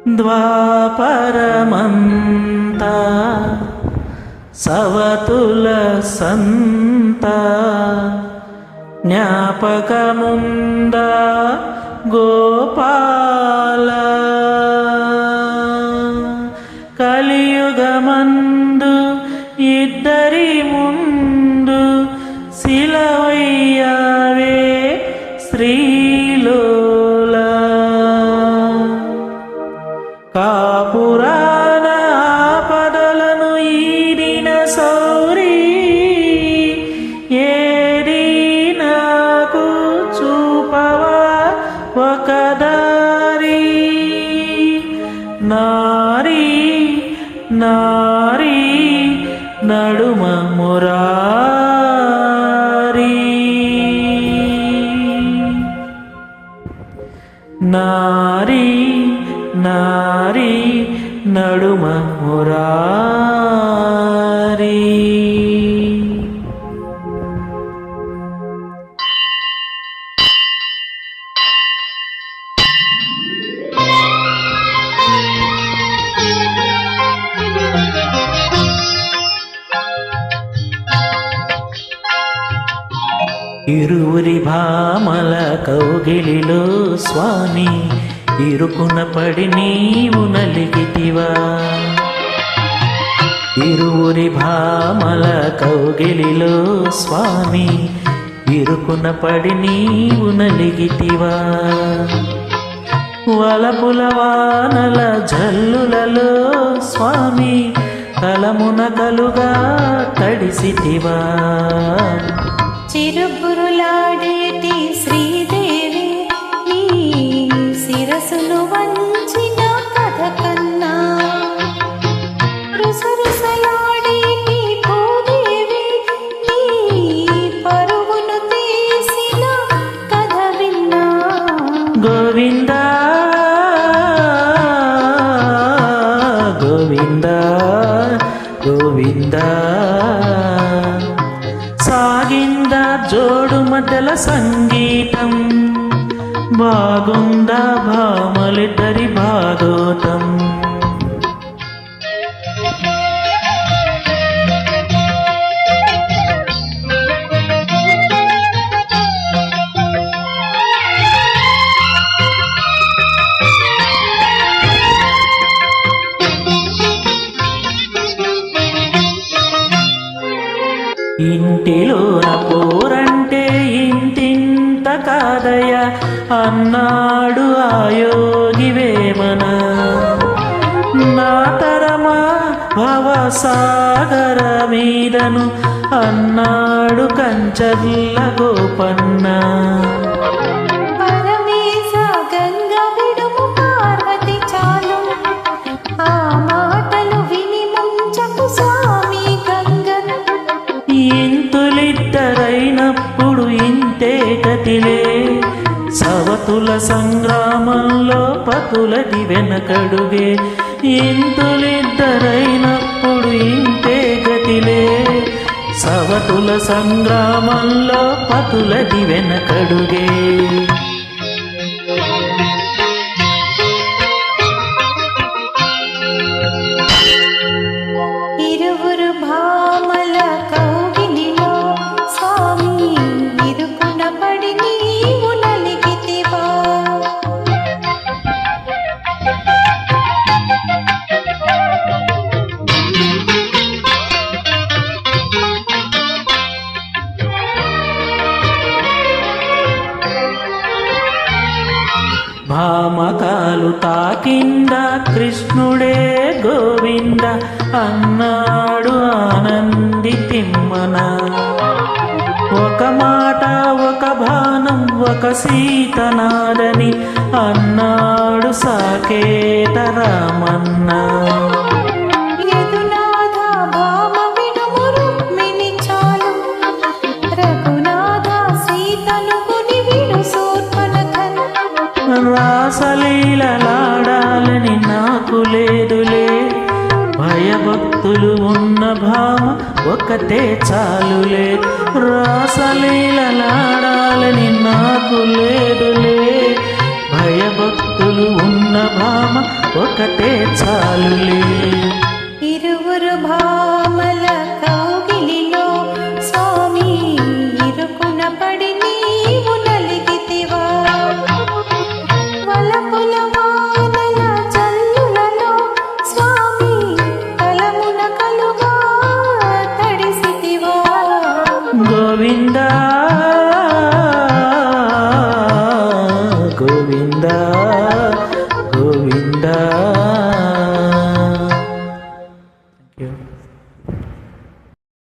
ద్వాపరమంతా సవతుల సంత జ్ఞాపకముందా గోపాల కలియుగమందు ఇద్దరి ముందు శిలవయ్యావే శ్రీలోల కాపురాన ఆపదలను ఈడిన సౌరీ ఏది నాకు చూపవా ఒక దారి నారీ నారీ నడుమ మురారి నారీ నారీ నడుమ మురారి. ఇరువురి భామల కౌగిలిలో స్వామి ఇరుకున పడి నీవు నలిగితివా. ఇరువురి భామల కౌగిలిలో స్వామి ఇరుకున పడి నీవు నలిగితివా. వలపుల వానల జల్లులలో స్వామి తలమునకలుగా తడిసితివా. చిరుబురులాడేటి శ్రీదేవి నీ శిరసును వంచిన కథ కన్నా రుసరుసలాడేటి భూదేవి నీ పరువును తీసిన కథ విన్నా. గోవిందా గోవిందా గోవిందా సాగిందా జోడు మధ్యల సంగీతం బాగుందా భామలిద్దరి భాగోతం. ఇంటిలోన పోరంటే ఇంతింత కాదయ అన్నాడు ఆ యోగి వేమన. నా తరమా భవసాగర మీదను అన్నాడు కంచర్ల గోపన్న. ఇంతులిద్దరైనప్పుడు ఇంతే గతిలే సవతుల సంగ్రామంలో పతులది వెనకడుగే. ఇంతులిద్దరైనప్పుడు ఇంతే గతిలే సవతుల సంగ్రామంలో పతులది వెనకడుగే. ఇరువురు భామల కౌగిలిలో స్వామి ఇరుకున పడి నీవు నలిగితివా. భామకాలు తాకిందా కృష్ణుడే గోవింద అన్నాడు ఆనంది తిమ్మన. ఒక మాట ఒక బాణం ఒక సీతనాదని అన్నాడు సాకేత రామన్న. రాసలీలలాడాలని నాకు లేదులే భయభక్తులు ఉన్న భామ ఒకటే చాలులే. రాసలీలలాడాలని నాకు లేదులే భయభక్తులు ఉన్న భామ ఒకటే చాలులే. ఇరువురు భామల కౌగిలిలో స్వామి ఇరుకున పడి నీవు నలిగితివా. వలపుల వానల జల్లులలో స్వామి తలమున కలుగా తడిసితివా. గోవిందా గోవిందా